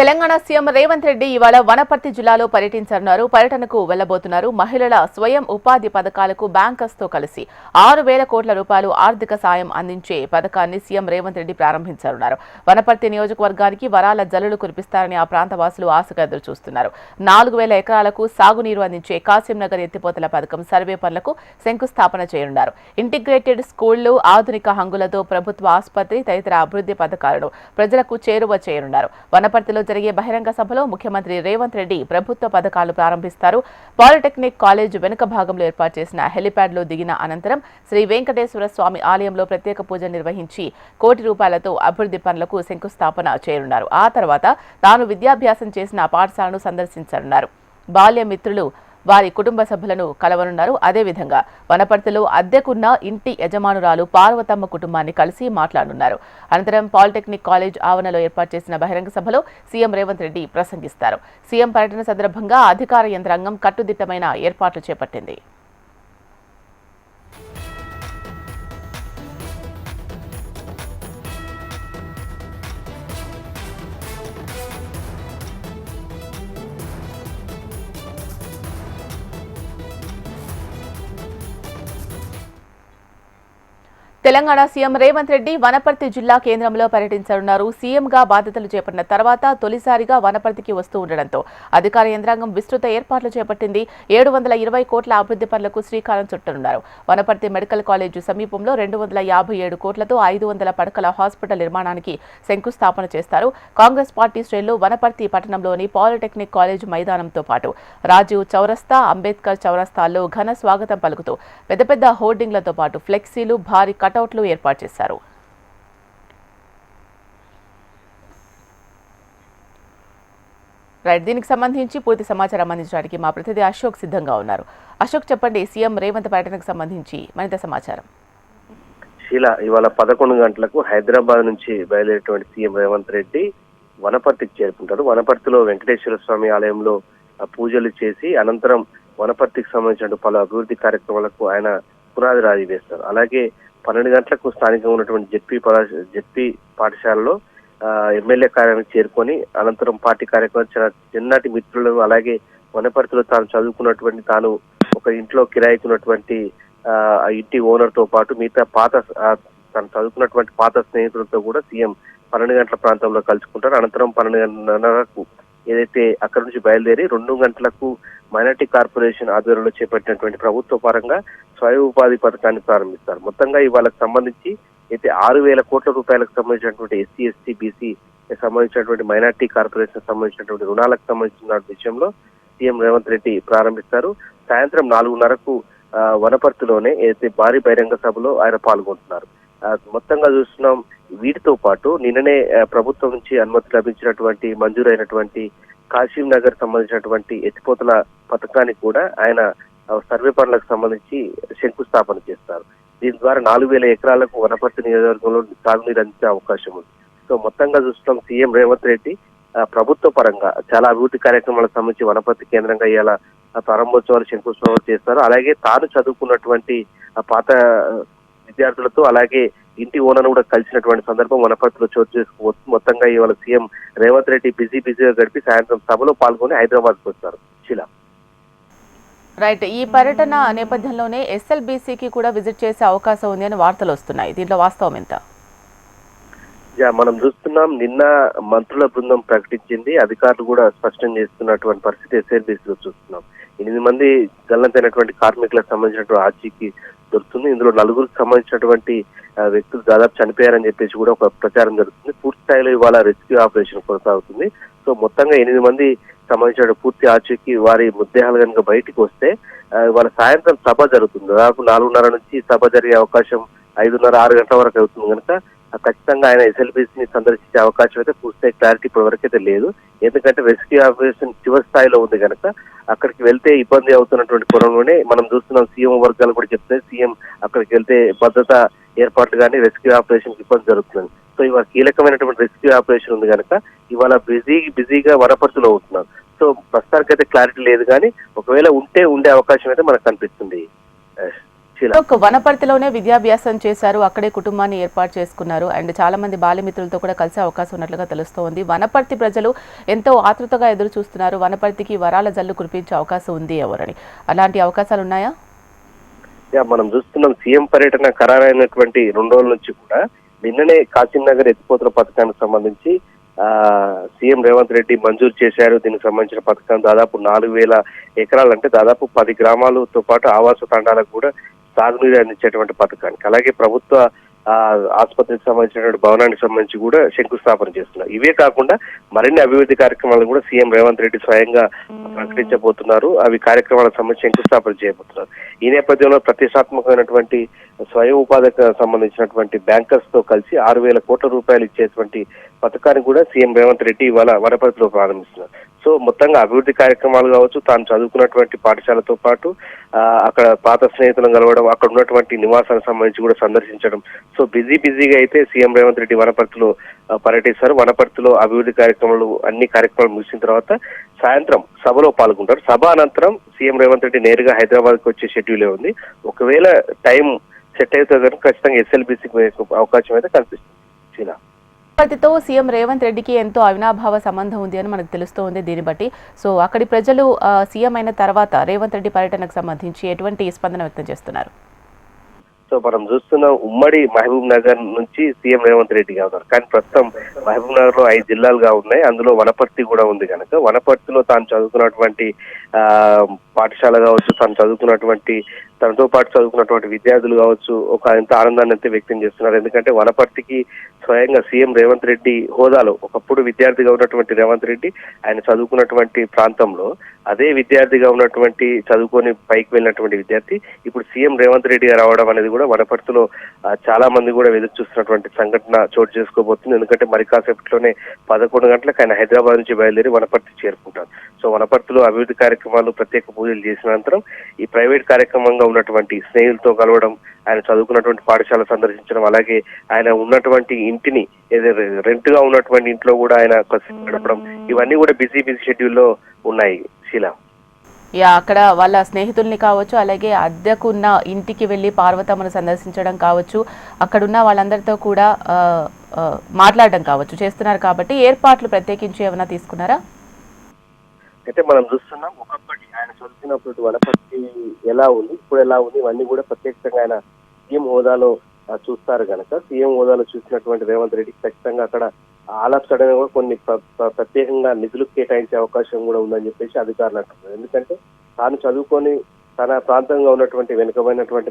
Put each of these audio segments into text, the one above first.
Telangana CM Revanth Reddy ఇవాళ వనపర్తి జిల్లాలో పర్యటించనున్నారు. పర్యటనకు వెళ్లబోతున్నారు. మహిళల స్వయం ఉపాధి పథకాలకు బ్యాంకర్స్ తో కలిసి 6,000 కోట్ల రూపాయలు ఆర్థిక సాయం అందించే పథకాన్ని సీఎం రేవంత్ రెడ్డి ప్రారంభించనున్నారు. వనపర్తి నియోజకవర్గానికి వరాల జల్లులు కురిపిస్తారని ఆ ప్రాంత వాసులు ఆశగా ఎదురు చూస్తున్నారు. 4,000 ఎకరాలకు సాగునీరు అందించే కాసింనగర్ ఎత్తిపోతల పథకం సర్వే పనులకు శంకుస్థాపన చేయనున్నారు. ఇంటిగ్రేటెడ్ స్కూళ్లు, ఆధునిక హంగులతో ప్రభుత్వ ఆసుపత్రి తదితర అభివృద్ధి పథకాలను ప్రజలకు చేరువ చేయనున్నారు. వనపర్తిలో జరిగే బహిరంగ సభలో ముఖ్యమంత్రి రేవంత్ రెడ్డి ప్రభుత్వ పథకాలు ప్రారంభిస్తారు. పాలిటెక్నిక్ కాలేజ్ వెనుక భాగంలో ఏర్పాటు చేసిన హెలిప్యాడ్ లో దిగిన అనంతరం శ్రీ వెంకటేశ్వర స్వామి ఆలయంలో ప్రత్యేక పూజ నిర్వహించి ₹1,00,00,000తో అభివృద్ధి పనులకు శంకుస్థాపన చేయనున్నారు. ఆ తర్వాత తాను విద్యాభ్యాసం చేసిన పాఠశాలను సందర్శించనున్నారు. బాల్య మిత్రులు వారి కుటుంబ సభ్యులను కలవనున్నారు. అదేవిధంగా వనపర్తిలో అద్దెకున్న ఇంటి యజమానురాలు పార్వతమ్మ కుటుంబాన్ని కలిసి మాట్లాడనున్నారు. అనంతరం పాలిటెక్నిక్ కాలేజ్ ఆవరణలో ఏర్పాటు చేసిన బహిరంగ సభలో సీఎం రేవంత్ రెడ్డి ప్రసంగిస్తారు. సీఎం పర్యటన సందర్భంగా అధికార యంత్రాంగం కట్టుదిట్టమైన ఏర్పాట్లు చేపట్టింది. తెలంగాణ సీఎం రేవంత్ రెడ్డి వనపర్తి జిల్లా కేంద్రంలో పర్యటించనున్నారు. సీఎంగా బాధ్యతలు చేపట్టిన తర్వాత తొలిసారిగా వనపర్తికి వస్తూ ఉండడంతో అధికార యంత్రాంగం విస్తృత ఏర్పాట్లు చేపట్టింది. 720 కోట్ల అభివృద్ధి పనులకు శ్రీకారం చుట్టనున్నారు. వనపర్తి మెడికల్ కాలేజు సమీపంలో 257 కోట్లతో 500 పడకల హాస్పిటల్ నిర్మాణానికి శంకుస్థాపన చేస్తారు. కాంగ్రెస్ పార్టీ శ్రేణులు వనపర్తి పట్టణంలోని పాలిటెక్నిక్ కాలేజ్ మైదానంతో పాటు రాజీవ్ చౌరస్తా, అంబేద్కర్ చౌరస్తాల్లో ఘన స్వాగతం పలుకుతూ పెద్ద పెద్ద హోర్డింగ్లతో పాటు ఫ్లెక్సీలు, భారీ కటౌట్లు ఏర్పాటు చేశారు. దీనికి సంబంధించి పూర్తి సమాచారం అందించడానికి మా ప్రతినిధి అశోక్ సిద్ధంగా ఉన్నారు. అశోక్, చెప్పండి, సీఎం రేవంత్ పర్యటనకు సంబంధించి మరింత సమాచారం. శీల, ఇవాళ 11 గంటలకు హైదరాబాద్ నుంచి బయలుదేరేటువంటి సీఎం రేవంత్ రెడ్డి వనపర్తికి చేరుకుంటారు. వనపర్తిలో వెంకటేశ్వర స్వామి ఆలయంలో పూజలు చేసి అనంతరం వనపర్తికి సంబంధించిన పలు అభివృద్ధి కార్యక్రమాలకు ఆయన పునాది రాజీ వేస్తారు. అలాగే 12 గంటలకు స్థానికంగా ఉన్నటువంటి జెడ్పీ పాఠశాలలో ఎమ్మెల్యే కార్యాలయానికి చేరుకొని అనంతరం పార్టీ కార్యక్రమాలు చిన్నటి మిత్రులను, అలాగే వనపర్తిలో తాను చదువుకున్నటువంటి, తాను ఒక ఇంట్లో కిరాయికున్నటువంటి ఇంటి ఓనర్ తో పాటు మిగతా తను చదువుకున్నటువంటి పాత స్నేహితులతో కూడా సీఎం 12 గంటల ప్రాంతంలో కలుసుకుంటారు. అనంతరం 12:30కు ఏదైతే అక్కడి నుంచి బయలుదేరి 2 గంటలకు మైనార్టీ కార్పొరేషన్ ఆధ్వర్యంలో చేపట్టినటువంటి ప్రభుత్వ పరంగా స్వయం ఉపాధి పథకాన్ని ప్రారంభిస్తారు. మొత్తంగా ఇవాళకు సంబంధించి అయితే 6,000 కోట్ల రూపాయలకు సంబంధించినటువంటి ఎస్సీ, ఎస్టీ, బీసీ సంబంధించినటువంటి మైనార్టీ కార్పొరేషన్ సంబంధించినటువంటి రుణాలకు సంబంధించిన విషయంలో సీఎం రేవంత్ రెడ్డి ప్రారంభిస్తారు. సాయంత్రం 4:30కు వనపర్తిలోనే ఏదైతే భారీ బహిరంగ సభలో ఆయన పాల్గొంటున్నారు. మొత్తంగా చూస్తున్నాం. వీటితో పాటు నిన్ననే ప్రభుత్వం నుంచి అనుమతి లభించినటువంటి మంజూరైనటువంటి కాసిం నగర్ సంబంధించినటువంటి ఎత్తిపోతల పథకాన్ని కూడా ఆయన సర్వే పనులకు సంబంధించి శంకుస్థాపన చేస్తారు. దీని ద్వారా 4,000 ఎకరాలకు వనపర్తి నియోజకవర్గంలో సాగునీరు అందించే అవకాశం ఉంది. సో మొత్తంగా చూస్తున్నాం, సీఎం రేవంత్ రెడ్డి ప్రభుత్వ పరంగా చాలా అభివృద్ధి కార్యక్రమాలకు సంబంధించి వనపర్తి కేంద్రంగా ఇవాళ ప్రారంభోత్సవాలు శంకుస్థాపన చేస్తారు. అలాగే తాను చదువుకున్నటువంటి పాత విద్యార్థులతో, అలాగే ఇంటి ఓనర్ను కూడా కలిసినటువంటి సందర్భం వనపర్తిలో చోటు చేసుకోవచ్చు. మొత్తంగా ఇవాళ సీఎం రేవంత్ రెడ్డి బిజీగా గడిపి సాయంత్రం సభలో పాల్గొని హైదరాబాద్కు వస్తారు. శిలా, ఈ పర్యటన నేపథ్యంలోనే ఎస్ఎల్బీసీకి కూడా విజిట్ చేసే అవకాశం ఉంది అని వార్తలు వస్తున్నాయి. దీంట్లో వాస్తవం ఎంత? మనం చూస్తున్నాం, నిన్న మంత్రుల బృందం ప్రకటించింది, అధికారులు కూడా స్పష్టం చేస్తున్నటువంటి పరిస్థితి ఎస్ఎల్బీసీలో చూస్తున్నాం. 8 మంది గల్లంతైనటువంటి కార్మికులకు సంబంధించినటువంటి ఆచీకి దొరుకుతుంది. ఇందులో 4గురికి సంబంధించినటువంటి వ్యక్తులు దాదాపు చనిపోయారని చెప్పేసి కూడా ఒక ప్రచారం జరుగుతుంది. పూర్తి స్థాయిలో ఇవాళ రెస్క్యూ ఆపరేషన్ కొనసాగుతుంది. సో మొత్తంగా 8 మంది సంబంధించిన పూర్తి ఆచూకీ వారి మృతదేహాలు కనుక బయటికి వస్తే ఇవాళ సాయంత్రం సభ జరుగుతుంది. దాదాపు 4:30 నుంచి సభ జరిగే అవకాశం 5:30, 6 గంటల వరకు అవుతుంది కనుక ఖచ్చితంగా ఆయన ఎస్ఎల్బీసీని సందర్శించే అవకాశం అయితే పూర్తి క్లారిటీ ఇప్పటి వరకు అయితే లేదు. ఎందుకంటే రెస్క్యూ ఆపరేషన్ చివరి స్థాయిలో ఉంది కనుక అక్కడికి వెళ్తే ఇబ్బంది అవుతున్నటువంటి కోణంలోనే మనం చూస్తున్నాం. సీఎం వర్గాలు కూడా చెప్తే సీఎం అక్కడికి వెళ్తే భద్రతా ఏర్పాట్లు కానీ రెస్క్యూ ఆపరేషన్ ఇబ్బంది జరుగుతుంది. సో ఇవాళ కీలకమైనటువంటి రెస్క్యూ ఆపరేషన్ ఉంది కనుక ఇవాళ బిజీగా వనపర్తిలో ఉంటున్నారు. సో ప్రస్తుతానికి అయితే క్లారిటీ లేదు, కానీ ఒకవేళ ఉండే అవకాశం అయితే మనకు కనిపిస్తుంది. ఒక వనపర్తిలోనే విద్యాభ్యాసం చేశారు, అక్కడే కుటుంబాన్ని ఏర్పాటు చేసుకున్నారు అండ్ చాలా మంది బాల్యమిత్రులతో కూడా కలిసే అవకాశం ఉన్నట్లుగా తెలుస్తోంది. వనపర్తి ప్రజలు ఎంతో ఆతృతగా ఎదురు చూస్తున్నారు, వనపర్తికి వరాల జల్లు కురిపించే అవకాశం ఉంది ఎవరని. అలాంటి అవకాశాలు ఉన్నాయా? మనం చూస్తున్నాం సీఎం పర్యటన ఖరారైనటువంటి 2 రోజుల నుంచి కూడా నిన్ననే కాశీనగర్ ఎత్తిపోతల పథకానికి సంబంధించి సీఎం రేవంత్ రెడ్డి మంజూరు చేశారు. దీనికి సంబంధించిన పథకం దాదాపు 4,000 ఎకరాలు, అంటే దాదాపు 10 గ్రామాలతో పాటు ఆవాస తండాలకు కూడా సాగునీరు అందించేటువంటి పథకానికి, అలాగే ప్రభుత్వ ఆసుపత్రికి సంబంధించినటువంటి భవనానికి సంబంధించి కూడా శంకుస్థాపన చేస్తున్నారు. ఇవే కాకుండా మరిన్ని అభివృద్ధి కార్యక్రమాలు కూడా సీఎం రేవంత్ రెడ్డి స్వయంగా ప్రకటించబోతున్నారు. అవి కార్యక్రమాలకు సంబంధించి శంకుస్థాపన చేయబోతున్నారు. ఈ నేపథ్యంలో ప్రతిష్టాత్మకమైనటువంటి స్వయం ఉపాధికి సంబంధించినటువంటి బ్యాంకర్స్ తో కలిసి 6,000 కోట్ల రూపాయలు ఇచ్చేటువంటి పథకాన్ని కూడా సీఎం రేవంత్ రెడ్డి ఇవాళ వనపర్తిలో ప్రారంభిస్తున్నారు. సో మొత్తంగా అభివృద్ధి కార్యక్రమాలు కావచ్చు, తాను చదువుకున్నటువంటి పాఠశాలతో పాటు అక్కడ పాత స్నేహితులను కలవడం, అక్కడ ఉన్నటువంటి నివాసానికి సంబంధించి కూడా సందర్శించడం. సో బిజీగా అయితే సీఎం రేవంత్ రెడ్డి వనపర్తిలో పర్యటిస్తారు. వనపర్తిలో అభివృద్ధి కార్యక్రమాలు అన్ని కార్యక్రమాలు ముగిసిన తర్వాత సాయంత్రం సభలో పాల్గొంటారు. సభ అనంతరం సీఎం రేవంత్ రెడ్డి నేరుగా హైదరాబాద్కి వచ్చే షెడ్యూలే ఉంది. ఒకవేళ టైం సెట్ అయితే కనుక ఖచ్చితంగా ఎస్ఎల్బీసీకి అవకాశం అయితే కనిపిస్తుంది. వనపర్తితో సీఎం రేవంత్ రెడ్డికి ఎంతో అవినాభావ సంబంధం ఉంది అని మనకు తెలుస్తోంది. దీన్ని బట్టి సో అక్కడి ప్రజలు సీఎం అయిన తర్వాత రేవంత్ రెడ్డి పర్యటనకు సంబంధించి ఎటువంటి స్పందన వ్యక్తం చేస్తున్నారు? సో మనం చూస్తున్న ఉమ్మడి మహబూబ్ నగర్ నుంచి సీఎం రేవంత్ రెడ్డిగా ఉన్నారు. కానీ ప్రస్తుతం మహబూబ్ నగర్ లో 5 జిల్లాలుగా ఉన్నాయి, అందులో వనపర్తి కూడా ఉంది. కనుక వనపర్తిలో తాను చదువుకున్నటువంటి పాఠశాల కావచ్చు, తనతో పాటు చదువుకున్నటువంటి విద్యార్థులు కావచ్చు, ఒక ఎంత ఆనందాన్ని అయితే వ్యక్తం చేస్తున్నారు. ఎందుకంటే వనపర్తికి స్వయంగా సీఎం రేవంత్ రెడ్డి హోదాలో ఒకప్పుడు విద్యార్థిగా ఉన్నటువంటి రేవంత్ రెడ్డి ఆయన చదువుకున్నటువంటి ప్రాంతంలో అదే విద్యార్థిగా ఉన్నటువంటి చదువుకొని పైకి వెళ్ళినటువంటి విద్యార్థి ఇప్పుడు సీఎం రేవంత్ రెడ్డిగా రావడం అనేది కూడా వనపర్తిలో చాలా మంది కూడా ఎదురు చూస్తున్నటువంటి సంఘటన చోటు చేసుకోబోతుంది. ఎందుకంటే మరి కాసేపట్లోనే 11 గంటలకు ఆయన హైదరాబాద్ నుంచి బయలుదేరి వనపర్తి చేరుకుంటారు. సో వనపర్తిలో అభివృద్ధి కార్యక్రమాలు, ప్రత్యేక పూజలు చేసిన అనంతరం ఈ ప్రైవేట్ కార్యక్రమంగా ఉన్నటువంటి స్నేహితులతో కలవడం, ఆయన చదువుకున్నటువంటి పాఠశాల సందర్శించడం, అలాగే ఆయన ఉన్నటువంటి ఇంటిని రెంట్ గా ఉన్నటువంటి ఇంట్లో కూడా ఆయన గడపడం, ఇవన్నీ కూడా బిజీ షెడ్యూల్లో ఉన్నాయి. శీలా, అక్కడ వాళ్ళ స్నేహితుల్ని కావచ్చు, అలాగే అద్దెకున్న ఇంటికి వెళ్ళి పార్వతమ్మను సందర్శించడం కావచ్చు, అక్కడున్న వాళ్ళందరితో కూడా మాట్లాడడం కావచ్చు చేస్తున్నారు. కాబట్టి ఏర్పాట్లు ప్రత్యేకించి ఏమైనా తీసుకున్నారా? అయితే మనం చూస్తున్నాం ఒకప్పటి ఆయన చదువుతున్నప్పుడు వనపర్తి ఎలా ఉంది, ఇప్పుడు ఎలా ఉంది, ఇవన్నీ కూడా ప్రత్యేకంగా ఆయన సీఎం హోదాలో చూస్తారు. కనుక సీఎం హోదాలో చూసినటువంటి రేవంత్ రెడ్డి ఖచ్చితంగా అక్కడ ఆలస్యడమే కూడా కొన్ని ప్రత్యేకంగా నిధులు కేటాయించే అవకాశం కూడా ఉందని చెప్పేసి అధికారులు అంటున్నారు. ఎందుకంటే తాను చదువుకొని తన ప్రాంతంగా ఉన్నటువంటి వెనుకబడినటువంటి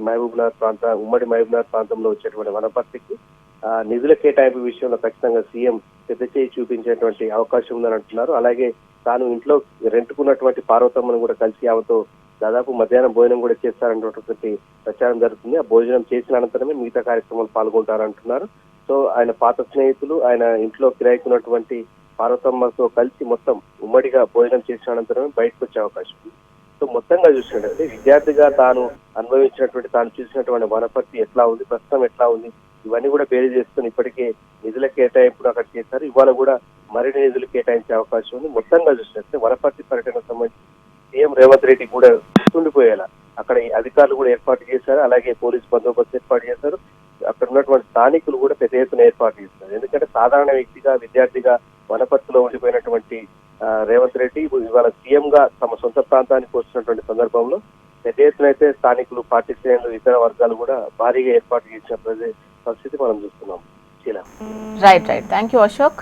ఉమ్మడి మహబూబ్ నగర్ ప్రాంతంలో వచ్చేటువంటి వనపర్తికి నిధుల కేటాయింపు విషయంలో ఖచ్చితంగా సీఎం పెద్ద చేయి చూపించేటువంటి అవకాశం ఉందని అంటున్నారు. అలాగే తాను ఇంట్లో రెంటుకున్నటువంటి పార్వతమ్మను కూడా కలిసి ఆమెతో దాదాపు మధ్యాహ్నం భోజనం కూడా చేస్తారన్నటువంటి ప్రచారం జరుగుతుంది. ఆ భోజనం చేసిన అనంతరమే మిగతా కార్యక్రమాలు పాల్గొంటారంటున్నారు. సో ఆయన పాత స్నేహితులు, ఆయన ఇంట్లో కిరాయికున్నటువంటి పార్వతమ్మతో కలిసి మొత్తం ఉమ్మడిగా భోజనం చేసిన అనంతరమే బయటకు వచ్చే అవకాశం ఉంది. సో మొత్తంగా చూసినట్లయితే విద్యార్థిగా తాను అనుభవించినటువంటి, తాను చూసినటువంటి వనపర్తి ఎట్లా ఉంది, ప్రస్తుతం ఎట్లా ఉంది, ఇవన్నీ కూడా బేరీ చేసుకుని ఇప్పటికే నిధుల కేటాయింపులు అక్కడ చేశారు. ఇవాళ కూడా మరిన్ని నిధులు కేటాయించే అవకాశం ఉంది. మొత్తంగా చూసినట్లయితే వనపర్తి పర్యటనకు సంబంధించి సీఎం రేవంత్ రెడ్డి కూడా గుర్తుండిపోయేలా అక్కడ అధికారులు కూడా ఏర్పాటు చేశారు. అలాగే పోలీసు బందోబస్తు ఏర్పాటు చేశారు. అక్కడ ఉన్నటువంటి స్థానికులు కూడా పెద్ద ఎత్తున ఏర్పాటు చేస్తారు. ఎందుకంటే సాధారణ వ్యక్తిగా, విద్యార్థిగా వనపర్తిలో ఉండిపోయినటువంటి రేవంత్ రెడ్డి ఇవాళ సీఎం గా తమ సొంత ప్రాంతానికి వస్తున్నటువంటి సందర్భంలో పెద్ద ఎత్తున అయితే స్థానికులు, పార్టీ శ్రేణులు, ఇతర వర్గాలు కూడా భారీగా ఏర్పాటు చేసిన పరిస్థితి మనం చూస్తున్నాం. రైట్. Thank you Ashok.